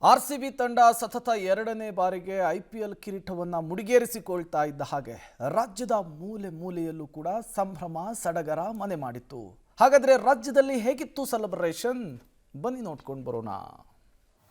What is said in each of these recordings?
RCB ತಂಡ ಸತತ ಎರಡನೇ ಬಾರಿಗೆ ಐಪಿಎಲ್ ಕಿರೀಟವನ್ನು ಮುಡಿಗೇರಿಸಿಕೊಳ್ತಾ ಇದ್ದ ಹಾಗೆ ರಾಜ್ಯದ ಮೂಲೆ ಮೂಲೆಯಲ್ಲೂ ಕೂಡ ಸಂಭ್ರಮ ಸಡಗರ ಮನೆ ಮಾಡಿತ್ತು. ಹಾಗಾದ್ರೆ ರಾಜ್ಯದಲ್ಲಿ ಹೇಗಿತ್ತು ಸೆಲೆಬ್ರೇಷನ್? ಬನ್ನಿ ನೋಡ್ಕೊಂಡು ಬರೋಣ.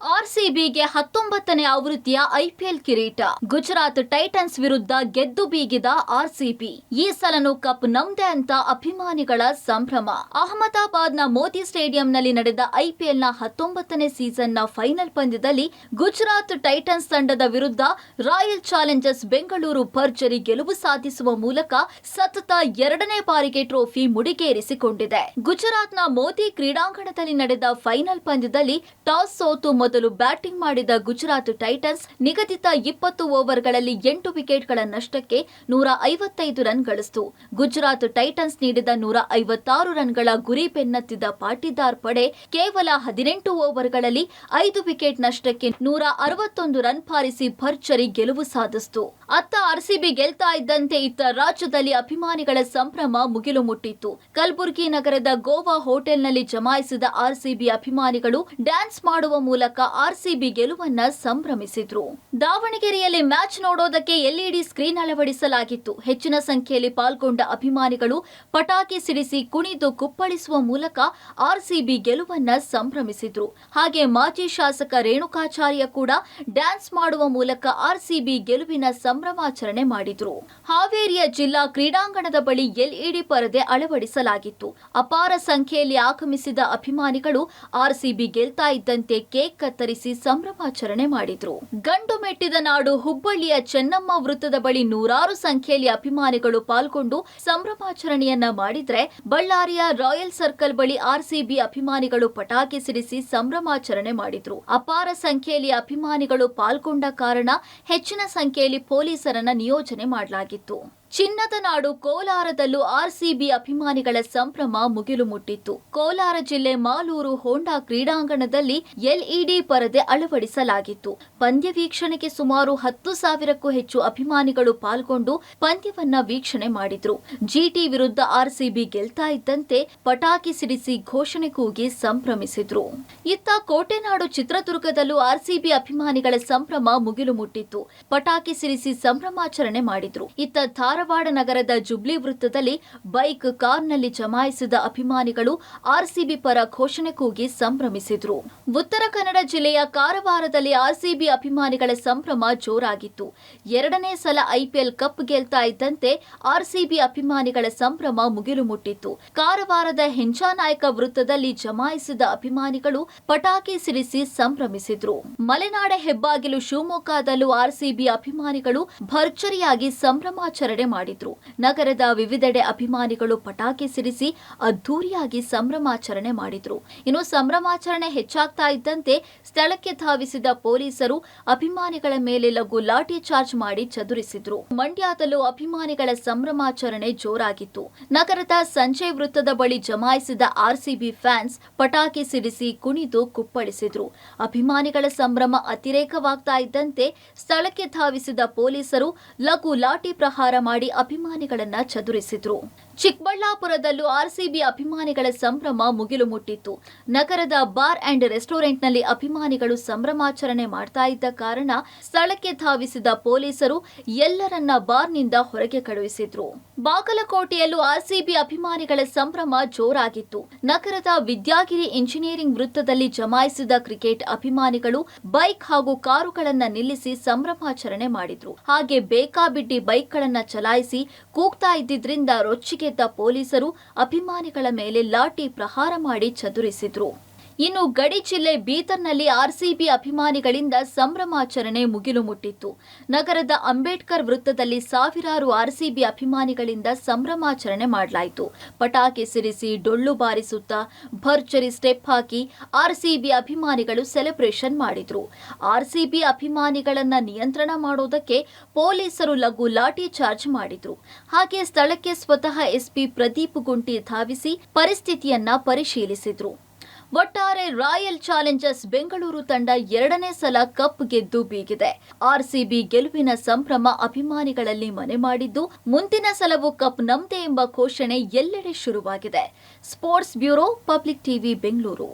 ಆರ್ಸಿಬಿಗೆ 19ನೇ ಆವೃತ್ತಿಯ ಐಪಿಎಲ್ ಕಿರೀಟ. ಗುಜರಾತ್ ಟೈಟನ್ಸ್ ವಿರುದ್ಧ ಗೆದ್ದು ಬೀಗಿದ ಆರ್ಸಿಬಿ. ಈ ಸಲನು ಕಪ್ ನಮ್ದೆ ಅಂತ ಅಭಿಮಾನಿಗಳ ಸಂಭ್ರಮ. ಅಹಮದಾಬಾದ್ನ ಮೋದಿ ಸ್ಟೇಡಿಯಂನಲ್ಲಿ ನಡೆದ ಐಪಿಎಲ್ನ 19ನೇ ಸೀಸನ್ನ ಫೈನಲ್ ಪಂದ್ಯದಲ್ಲಿ ಗುಜರಾತ್ ಟೈಟನ್ಸ್ ತಂಡದ ವಿರುದ್ಧ ರಾಯಲ್ ಚಾಲೆಂಜರ್ಸ್ ಬೆಂಗಳೂರು ಭರ್ಜರಿ ಗೆಲುವು ಸಾಧಿಸುವ ಮೂಲಕ ಸತತ ಎರಡನೇ ಬಾರಿಗೆ ಟ್ರೋಫಿ ಮುಡಿಗೇರಿಸಿಕೊಂಡಿದೆ. ಗುಜರಾತ್ನ ಮೋದಿ ಕ್ರೀಡಾಂಗಣದಲ್ಲಿ ನಡೆದ ಫೈನಲ್ ಪಂದ್ಯದಲ್ಲಿ ಟಾಸ್ ಸೋತು ಮೊದಲು ಬ್ಯಾಟಿಂಗ್ ಮಾಡಿದ ಗುಜರಾತ್ ಟೈಟನ್ಸ್ ನಿಗದಿತ 20 ಓವರ್ಗಳಲ್ಲಿ 8 ವಿಕೆಟ್ಗಳ ನಷ್ಟಕ್ಕೆ 155 ರನ್ ಗಳಿಸಿತು. ಗುಜರಾತ್ ಟೈಟನ್ಸ್ ನೀಡಿದ 156 ರನ್ಗಳ ಗುರಿ ಬೆನ್ನತ್ತಿದ ಪಾಟೀದಾರ್ ಪಡೆ ಕೇವಲ 18 ಓವರ್ಗಳಲ್ಲಿ 5 ವಿಕೆಟ್ ನಷ್ಟಕ್ಕೆ 161 ರನ್ ಬಾರಿಸಿ ಭರ್ಜರಿ ಗೆಲುವು ಸಾಧಿಸಿತು. ಅತ್ತ ಆರ್ಸಿಬಿ ಗೆಲ್ತಾ ಇದ್ದಂತೆ ಇತ್ತ ರಾಜ್ಯದಲ್ಲಿ ಅಭಿಮಾನಿಗಳ ಸಂಭ್ರಮ ಮುಗಿಲು ಮುಟ್ಟಿತ್ತು. ಕಲಬುರಗಿ ನಗರದ ಗೋವಾ ಹೋಟೆಲ್ನಲ್ಲಿ ಜಮಾಯಿಸಿದ ಆರ್ಸಿಬಿ ಅಭಿಮಾನಿಗಳು ಡ್ಯಾನ್ಸ್ ಮಾಡುವ ಮೂಲಕ ಆರ್ಸಿಬಿ ಗೆಲುವನ್ನ ಸಂಭ್ರಮಿಸಿದ್ರು. ದಾವಣಗೆರೆಯಲ್ಲಿ ಮ್ಯಾಚ್ ನೋಡೋದಕ್ಕೆ ಎಲ್ಇಡಿ ಸ್ಕ್ರೀನ್ ಅಳವಡಿಸಲಾಗಿತ್ತು. ಹೆಚ್ಚಿನ ಸಂಖ್ಯೆಯಲ್ಲಿ ಪಾಲ್ಗೊಂಡ ಅಭಿಮಾನಿಗಳು ಪಟಾಕಿ ಸಿಡಿಸಿ ಕುಣಿದು ಕುಪ್ಪಳಿಸುವ ಮೂಲಕ ಆರ್ಸಿಬಿ ಗೆಲುವನ್ನ ಸಂಭ್ರಮಿಸಿದ್ರು. ಹಾಗೆ ಮಾಜಿ ಶಾಸಕ ರೇಣುಕಾಚಾರ್ಯ ಕೂಡ ಡ್ಯಾನ್ಸ್ ಮಾಡುವ ಮೂಲಕ ಆರ್ಸಿಬಿ ಗೆಲುವಿನ ಸಂಭ್ರಮಾಚರಣೆ ಮಾಡಿದ್ರು. ಹಾವೇರಿಯ ಜಿಲ್ಲಾ ಕ್ರೀಡಾಂಗಣದ ಬಳಿ ಎಲ್ಇಡಿ ಪರದೆ ಅಳವಡಿಸಲಾಗಿತ್ತು. ಅಪಾರ ಸಂಖ್ಯೆಯಲ್ಲಿ ಆಗಮಿಸಿದ ಅಭಿಮಾನಿಗಳು ಆರ್ಸಿಬಿ ಗೆಲ್ತಾ ಇದ್ದಂತೆ ಕೇಕ್ ಕತ್ತರಿಸಿ ಸಂಭ್ರಮಾಚರಣೆ ಮಾಡಿದ್ರು. ಗಂಡು ಮೆಟ್ಟಿದ ನಾಡು ಹುಬ್ಬಳ್ಳಿಯ ಚೆನ್ನಮ್ಮ ವೃತ್ತದ ಬಳಿ ನೂರಾರು ಸಂಖ್ಯೆಯಲ್ಲಿ ಅಭಿಮಾನಿಗಳು ಪಾಲ್ಗೊಂಡು ಸಂಭ್ರಮಾಚರಣೆಯನ್ನ ಮಾಡಿದ್ರೆ, ಬಳ್ಳಾರಿಯ ರಾಯಲ್ ಸರ್ಕಲ್ ಬಳಿ ಆರ್ಸಿಬಿ ಅಭಿಮಾನಿಗಳು ಪಟಾಕಿ ಸಿಡಿಸಿ ಸಂಭ್ರಮಾಚರಣೆ ಮಾಡಿದ್ರು. ಅಪಾರ ಸಂಖ್ಯೆಯಲ್ಲಿ ಅಭಿಮಾನಿಗಳು ಪಾಲ್ಗೊಂಡ ಕಾರಣ ಹೆಚ್ಚಿನ ಸಂಖ್ಯೆಯಲ್ಲಿ ಪೊಲೀಸರನ್ನ ನಿಯೋಜನೆ ಮಾಡಲಾಗಿತ್ತು. ಚಿನ್ನದ ನಾಡು ಕೋಲಾರದಲ್ಲೂ ಆರ್ಸಿಬಿ ಅಭಿಮಾನಿಗಳ ಸಂಭ್ರಮ ಮುಗಿಲು ಮುಟ್ಟಿತ್ತು. ಕೋಲಾರ ಜಿಲ್ಲೆ ಮಾಲೂರು ಹೋಂಡಾ ಕ್ರೀಡಾಂಗಣದಲ್ಲಿ ಎಲ್ಇಡಿ ಪರದೆ ಅಳವಡಿಸಲಾಗಿತ್ತು. ಪಂದ್ಯ ವೀಕ್ಷಣೆಗೆ ಸುಮಾರು 10,000ಕ್ಕೂ ಹೆಚ್ಚು ಅಭಿಮಾನಿಗಳು ಪಾಲ್ಗೊಂಡು ಪಂದ್ಯವನ್ನ ವೀಕ್ಷಣೆ ಮಾಡಿದ್ರು. ಜಿಟಿ ವಿರುದ್ಧ ಆರ್ಸಿಬಿ ಗೆಲ್ತಾ ಇದ್ದಂತೆ ಪಟಾಕಿ ಸಿಡಿಸಿ ಘೋಷಣೆ ಕೂಗಿ ಸಂಭ್ರಮಿಸಿದ್ರು. ಇತ್ತ ಕೋಟೆನಾಡು ಚಿತ್ರದುರ್ಗದಲ್ಲೂ ಆರ್ಸಿಬಿ ಅಭಿಮಾನಿಗಳ ಸಂಭ್ರಮ ಮುಗಿಲು ಮುಟ್ಟಿತ್ತು. ಪಟಾಕಿ ಸಿಡಿಸಿ ಸಂಭ್ರಮಾಚರಣೆ ಮಾಡಿದ್ರು. ಇತ್ತ ಧಾರವಾಡ ನಗರದ ಜುಬ್ಲಿ ವೃತ್ತದಲ್ಲಿ ಬೈಕ್, ಕಾರ್ನಲ್ಲಿ ಜಮಾಯಿಸಿದ ಅಭಿಮಾನಿಗಳು ಆರ್ಸಿಬಿ ಪರ ಘೋಷಣೆ ಕೂಗಿ ಸಂಭ್ರಮಿಸಿದ್ರು. ಉತ್ತರ ಕನ್ನಡ ಜಿಲ್ಲೆಯ ಕಾರವಾರದಲ್ಲಿ ಆರ್ಸಿಬಿ ಅಭಿಮಾನಿಗಳ ಸಂಭ್ರಮ ಜೋರಾಗಿತ್ತು. ಎರಡನೇ ಸಲ ಐಪಿಎಲ್ ಕಪ್ ಗೆಲ್ತಾ ಇದ್ದಂತೆ ಆರ್ಸಿಬಿ ಅಭಿಮಾನಿಗಳ ಸಂಭ್ರಮ ಮುಗಿಲು ಮುಟ್ಟಿತ್ತು. ಕಾರವಾರದ ಹೆಂಚಾನಾಯಕ ವೃತ್ತದಲ್ಲಿ ಜಮಾಯಿಸಿದ ಅಭಿಮಾನಿಗಳು ಪಟಾಕಿ ಸಿಡಿಸಿ ಸಂಭ್ರಮಿಸಿದ್ರು. ಮಲೆನಾಡ ಹೆಬ್ಬಾಗಿಲು ಶಿವಮೊಗ್ಗದಲ್ಲೂ ಆರ್ಸಿಬಿ ಅಭಿಮಾನಿಗಳು ಭರ್ಜರಿಯಾಗಿ ಸಂಭ್ರಮಾಚರಣೆ ಮಾಡಿದ್ರು. ನಗರದ ವಿವಿಧೆಡೆ ಅಭಿಮಾನಿಗಳು ಪಟಾಕಿ ಸಿಡಿಸಿ ಅದ್ದೂರಿಯಾಗಿ ಸಂಭ್ರಮಾಚರಣೆ ಮಾಡಿದ್ರು. ಇನ್ನು ಸಂಭ್ರಮಾಚರಣೆ ಹೆಚ್ಚಾಗ್ತಾ ಇದ್ದಂತೆ ಸ್ಥಳಕ್ಕೆ ಧಾವಿಸಿದ ಪೊಲೀಸರು ಅಭಿಮಾನಿಗಳ ಮೇಲೆ ಲಘು ಲಾಠಿ ಚಾರ್ಜ್ ಮಾಡಿ ಚದುರಿಸಿದ್ರು. ಮಂಡ್ಯದಲ್ಲೂ ಅಭಿಮಾನಿಗಳ ಸಂಭ್ರಮಾಚರಣೆ ಜೋರಾಗಿತ್ತು. ನಗರದ ಸಂಜಯ್ ವೃತ್ತದ ಬಳಿ ಜಮಾಯಿಸಿದ ಆರ್ಸಿಬಿ ಫ್ಯಾನ್ಸ್ ಪಟಾಕಿ ಸಿಡಿಸಿ ಕುಣಿದು ಕುಪ್ಪಳಿಸಿದ್ರು. ಅಭಿಮಾನಿಗಳ ಸಂಭ್ರಮ ಅತಿರೇಕವಾಗ್ತಾ ಇದ್ದಂತೆ ಸ್ಥಳಕ್ಕೆ ಧಾವಿಸಿದ ಪೊಲೀಸರು ಲಘು ಲಾಠಿ ಪ್ರಹಾರ ಮಾಡಿ ಅಭಿಮಾನಿಗಳನ್ನ ಚದುರಿಸಿದ್ರು. ಚಿಕ್ಕಬಳ್ಳಾಪುರದಲ್ಲೂ ಆರ್ಸಿಬಿ ಅಭಿಮಾನಿಗಳ ಸಂಭ್ರಮ ಮುಗಿಲು ಮುಟ್ಟಿತ್ತು. ನಗರದ ಬಾರ್ ಅಂಡ್ ರೆಸ್ಟೋರೆಂಟ್ನಲ್ಲಿ ಅಭಿಮಾನಿಗಳು ಸಂಭ್ರಮಾಚರಣೆ ಮಾಡ್ತಾ ಇದ್ದ ಕಾರಣ ಸ್ಥಳಕ್ಕೆ ಧಾವಿಸಿದ ಪೊಲೀಸರು ಎಲ್ಲರನ್ನ ಬಾರ್ನಿಂದ ಹೊರಗೆ ಕಳುಹಿಸಿದ್ರು. ಬಾಗಲಕೋಟೆಯಲ್ಲೂ ಆರ್ಸಿಬಿ ಅಭಿಮಾನಿಗಳ ಸಂಭ್ರಮ ಜೋರಾಗಿತ್ತು. ನಗರದ ವಿದ್ಯಾಗಿರಿ ಇಂಜಿನಿಯರಿಂಗ್ ವೃತ್ತದಲ್ಲಿ ಜಮಾಯಿಸಿದ ಕ್ರಿಕೆಟ್ ಅಭಿಮಾನಿಗಳು ಬೈಕ್ ಹಾಗೂ ಕಾರುಗಳನ್ನ ನಿಲ್ಲಿಸಿ ಸಂಭ್ರಮಾಚರಣೆ ಮಾಡಿದ್ರು. ಹಾಗೆ ಬೇಕಾಬಿಡ್ಡಿ ಬೈಕ್ಗಳನ್ನ ಚಲಾಯಿಸಿ ಕೂಗ್ತಾ ಇದ್ದಿದ್ರಿಂದ ರೊಚ್ಚಿಗೆದ್ದ ಪೊಲೀಸರು ಅಭಿಮಾನಿಗಳ ಮೇಲೆ ಲಾಠಿ ಪ್ರಹಾರ ಮಾಡಿ ಚದುರಿಸಿದ್ರು. ಇನ್ನು ಗಡಿ ಜಿಲ್ಲೆ ಬೀದರ್ನಲ್ಲಿ ಆರ್ಸಿಬಿ ಅಭಿಮಾನಿಗಳಿಂದ ಸಂಭ್ರಮಾಚರಣೆ ಮುಗಿಲು ಮುಟ್ಟಿತ್ತು. ನಗರದ ಅಂಬೇಡ್ಕರ್ ವೃತ್ತದಲ್ಲಿ ಸಾವಿರಾರು ಆರ್ಸಿಬಿ ಅಭಿಮಾನಿಗಳಿಂದ ಸಂಭ್ರಮಾಚರಣೆ ಮಾಡಲಾಯಿತು. ಪಟಾಕಿ ಸಿಡಿಸಿ ಡೊಳ್ಳು ಬಾರಿಸುತ್ತಾ ಭರ್ಜರಿ ಸ್ಟೆಪ್ ಹಾಕಿ ಆರ್ಸಿಬಿ ಅಭಿಮಾನಿಗಳು ಸೆಲೆಬ್ರೇಷನ್ ಮಾಡಿದ್ರು. ಆರ್ಸಿಬಿ ಅಭಿಮಾನಿಗಳನ್ನ ನಿಯಂತ್ರಣ ಮಾಡೋದಕ್ಕೆ ಪೊಲೀಸರು ಲಘು ಲಾಠಿ ಚಾರ್ಜ್ ಮಾಡಿದ್ರು. ಹಾಗೆ ಸ್ಥಳಕ್ಕೆ ಸ್ವತಃ ಎಸ್ಪಿ ಪ್ರದೀಪ್ ಗುಂಟಿ ಧಾವಿಸಿ ಪರಿಸ್ಥಿತಿಯನ್ನ ಪರಿಶೀಲಿಸಿದ್ರು. ಒಟ್ಟಾರೆ ರಾಯಲ್ ಚಾಲೆಂಜರ್ಸ್ ಬೆಂಗಳೂರು ತಂಡ ಎರಡನೇ ಸಲ ಕಪ್ ಗೆದ್ದು ಬೀಗಿದೆ. ಆರ್ಸಿಬಿ ಗೆಲುವಿನ ಸಂಭ್ರಮ ಅಭಿಮಾನಿಗಳಲ್ಲಿ ಮನೆ ಮಾಡಿದ್ದು, ಮುಂದಿನ ಸಲವೂ ಕಪ್ ನಮ್ದೇ ಎಂಬ ಘೋಷಣೆ ಎಲ್ಲೆಡೆ ಶುರುವಾಗಿದೆ. Sports bureau, public TV, Bengaluru.